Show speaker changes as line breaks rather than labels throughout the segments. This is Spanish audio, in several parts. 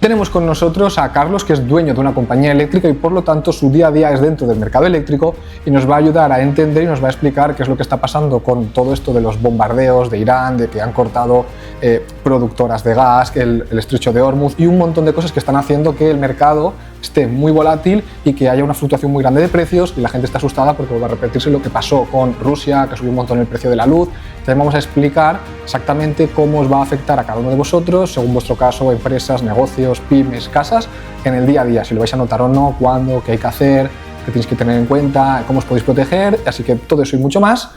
Tenemos con nosotros a Carlos, que es dueño de una compañía eléctrica y por lo tanto su día a día es dentro del mercado eléctrico y nos va a ayudar a entender y nos va a explicar qué es lo que está pasando con todo esto de los bombardeos de Irán, de que han cortado productoras de gas, el estrecho de Hormuz y un montón de cosas que están haciendo que el mercado esté muy volátil y que haya una fluctuación muy grande de precios y la gente está asustada porque va a repetirse lo que pasó con Rusia, que subió un montón el precio de la luz. Entonces vamos a explicar exactamente cómo os va a afectar a cada uno de vosotros, según vuestro caso, empresas, negocios, pymes, casas, en el día a día, si lo vais a notar o no, cuándo, qué hay que hacer, qué tenéis que tener en cuenta, cómo os podéis proteger, así que todo eso y mucho más,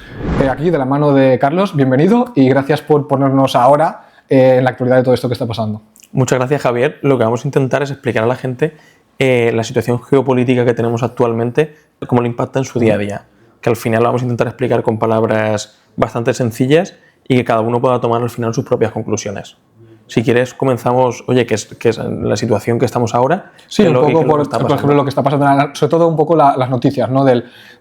aquí de la mano de Carlos, bienvenido y gracias por ponernos ahora en la actualidad de todo esto que está pasando.
Muchas gracias, Javier. Lo que vamos a intentar es explicar a la gente la situación geopolítica que tenemos actualmente, cómo le impacta en su día a día, que al final lo vamos a intentar explicar con palabras bastante sencillas y que cada uno pueda tomar al final sus propias conclusiones. Si quieres, comenzamos, oye, ¿qué es la situación que estamos ahora?
Sí, un poco por ejemplo, lo que está pasando, sobre todo un poco las noticias, ¿no?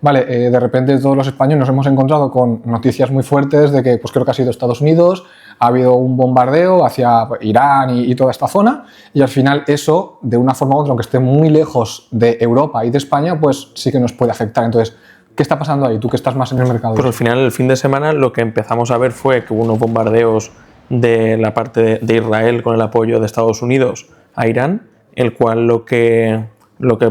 Vale, de repente todos los españoles nos hemos encontrado con noticias muy fuertes de que, pues creo que ha sido Estados Unidos, ha habido un bombardeo hacia Irán y toda esta zona, y al final eso, de una forma u otra, aunque esté muy lejos de Europa y de España, pues sí que nos puede afectar. Entonces, ¿qué está pasando ahí? Tú que estás más en el mercado.
Pues al final, el fin de semana, lo que empezamos a ver fue que hubo unos bombardeos de la parte de Israel con el apoyo de Estados Unidos a Irán, el cual lo que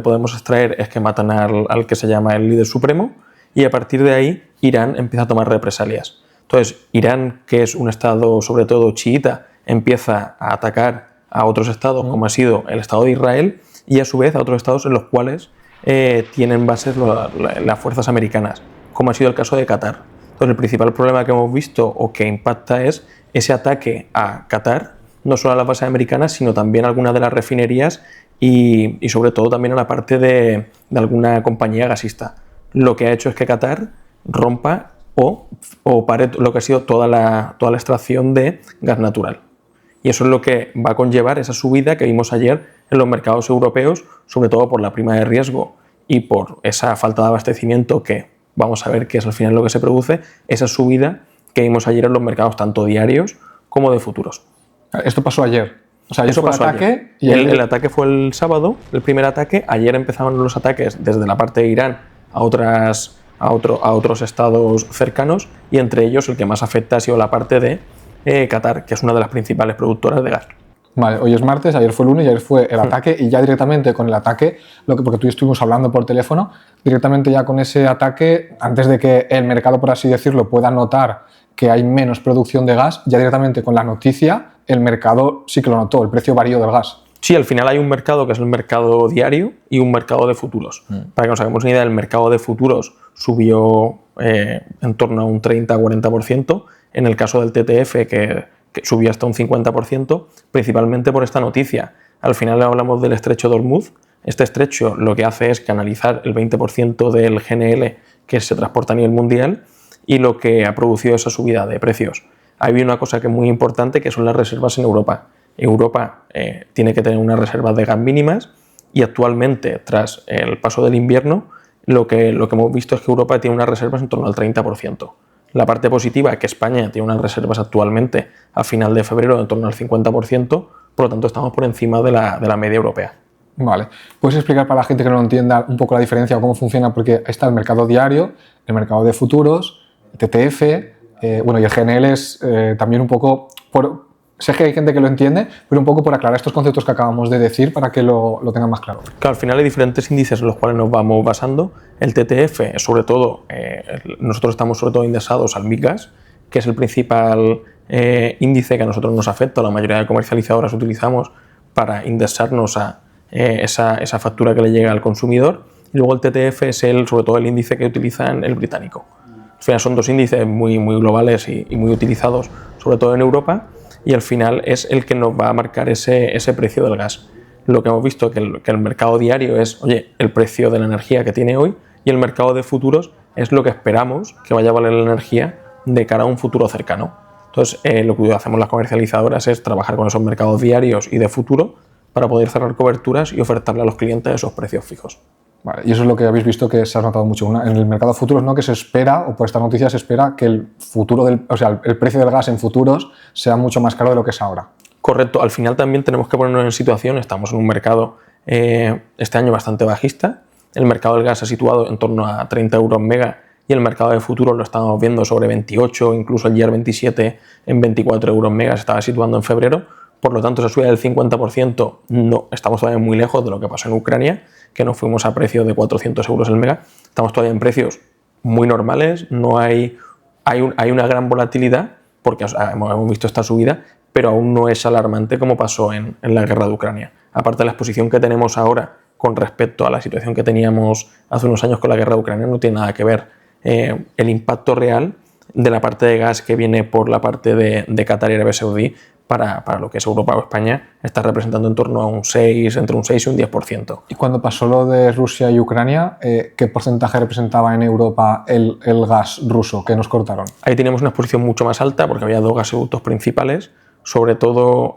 podemos extraer es que matan al que se llama el líder supremo y a partir de ahí Irán empieza a tomar represalias. Entonces Irán, que es un estado sobre todo chiita, empieza a atacar a otros estados como ha sido el estado de Israel y a su vez a otros estados en los cuales tienen bases las fuerzas americanas, como ha sido el caso de Qatar. Entonces el principal problema que hemos visto o que impacta es ese ataque a Qatar, no solo a las bases americanas, sino también a algunas de las refinerías y sobre todo también a la parte de alguna compañía gasista. Lo que ha hecho es que Qatar rompa o pare lo que ha sido toda la extracción de gas natural. Y eso es lo que va a conllevar esa subida que vimos ayer en los mercados europeos, sobre todo por la prima de riesgo y por esa falta de abastecimiento que vamos a ver qué es al final lo que se produce, esa subida que vimos ayer en los mercados tanto diarios como de futuros.
Esto pasó ayer. O sea,
eso pasó ayer. El ataque fue el sábado, el primer ataque. Ayer empezaron los ataques desde la parte de Irán a otros estados cercanos y entre ellos el que más afecta ha sido la parte de Qatar, que es una de las principales productoras de gas.
Vale, hoy es martes, ayer fue lunes y ayer fue el ataque y ya directamente con el ataque, porque tú y estuvimos hablando por teléfono, directamente ya con ese ataque, antes de que el mercado, por así decirlo, pueda notar que hay menos producción de gas, ya directamente con la noticia, el mercado sí que lo notó, el precio varió del gas.
Sí, al final hay un mercado que es el mercado diario y un mercado de futuros. Para que nos hagamos una idea, el mercado de futuros subió en torno a un 30-40%, en el caso del TTF que subió hasta un 50%, principalmente por esta noticia. Al final hablamos del estrecho de Hormuz. Este estrecho lo que hace es canalizar el 20% del GNL que se transporta a nivel mundial y lo que ha producido esa subida de precios. Hay una cosa que es muy importante, que son las reservas en Europa. Europa tiene que tener unas reservas de gas mínimas y actualmente, tras el paso del invierno, lo que hemos visto es que Europa tiene unas reservas en torno al 30%. La parte positiva es que España tiene unas reservas actualmente a final de febrero en torno al 50%, por lo tanto estamos por encima de la media europea.
Vale, ¿puedes explicar para la gente que no lo entienda un poco la diferencia o cómo funciona? Porque ahí está el mercado diario, el mercado de futuros, el TTF, y el GNL es también un poco, sé que hay gente que lo entiende, pero un poco por aclarar estos conceptos que acabamos de decir para que lo tengan más claro.
Claro, al final hay diferentes índices en los cuales nos vamos basando. El TTF, sobre todo, nosotros estamos sobre todo indexados al MIGAS, que es el principal índice que a nosotros nos afecta, la mayoría de comercializadoras utilizamos para indexarnos a esa factura que le llega al consumidor. Y luego el TTF es sobre todo el índice que utilizan el británico. Al final son dos índices muy globales y muy utilizados, sobre todo en Europa, y al final es el que nos va a marcar ese precio del gas. Lo que hemos visto que el mercado diario es, el precio de la energía que tiene hoy, y el mercado de futuros es lo que esperamos que vaya a valer la energía de cara a un futuro cercano. Entonces, lo que hacemos las comercializadoras es trabajar con esos mercados diarios y de futuro para poder cerrar coberturas y ofertarle a los clientes esos precios fijos.
Vale, y eso es lo que habéis visto que se ha notado mucho. En el mercado de futuros, ¿no? Que se espera, o por esta noticia se espera que el futuro el precio del gas en futuros sea mucho más caro de lo que es ahora.
Correcto, al final también tenemos que ponernos en situación, estamos en un mercado este año bastante bajista, el mercado del gas se ha situado en torno a 30 euros mega y el mercado de futuros lo estamos viendo sobre 28, incluso el year 27 en 24 euros mega se estaba situando en febrero, por lo tanto esa subida del 50% no, estamos todavía muy lejos de lo que pasó en Ucrania, que nos fuimos a precios de 400 euros el mega, estamos todavía en precios muy normales, no hay una gran volatilidad, porque hemos visto esta subida, pero aún no es alarmante como pasó en la guerra de Ucrania. Aparte de la exposición que tenemos ahora con respecto a la situación que teníamos hace unos años con la guerra de Ucrania, no tiene nada que ver. El impacto real de la parte de gas que viene por la parte de Qatar y Arabia Saudí para lo que es Europa o España está representando en torno a entre un 6 y un 10%.
Y cuando pasó lo de Rusia y Ucrania, ¿qué porcentaje representaba en Europa el gas ruso que nos cortaron?
Ahí teníamos una exposición mucho más alta porque había dos gasoductos principales, sobre todo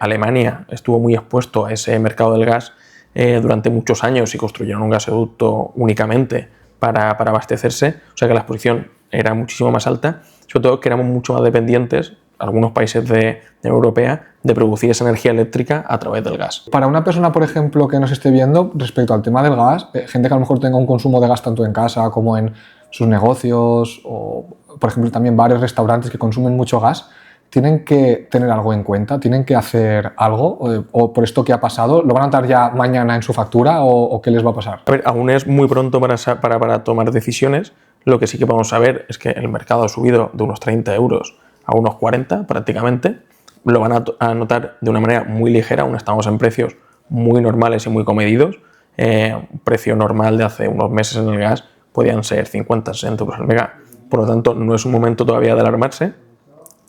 Alemania estuvo muy expuesto a ese mercado del gas durante muchos años y construyeron un gasoducto únicamente para abastecerse, o sea que la exposición era muchísimo más alta, sobre todo que éramos mucho más dependientes, algunos países de Europea, de producir esa energía eléctrica a través del gas.
Para una persona, por ejemplo, que nos esté viendo respecto al tema del gas, gente que a lo mejor tenga un consumo de gas tanto en casa como en sus negocios, o por ejemplo también bares, restaurantes que consumen mucho gas, ¿tienen que tener algo en cuenta? ¿Tienen que hacer algo? ¿O por esto que ha pasado, lo van a notar ya mañana en su factura o qué les va a pasar?
A ver, aún es muy pronto para tomar decisiones. Lo que sí que podemos saber es que el mercado ha subido de unos 30 euros a unos 40 prácticamente. Lo van a notar de una manera muy ligera, aún estamos en precios muy normales y muy comedidos. Un precio normal de hace unos meses en el gas podían ser 50, 60 euros al mega. Por lo tanto, no es un momento todavía de alarmarse.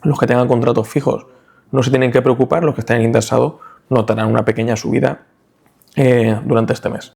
Los que tengan contratos fijos no se tienen que preocupar, los que estén indexados notarán una pequeña subida durante este mes.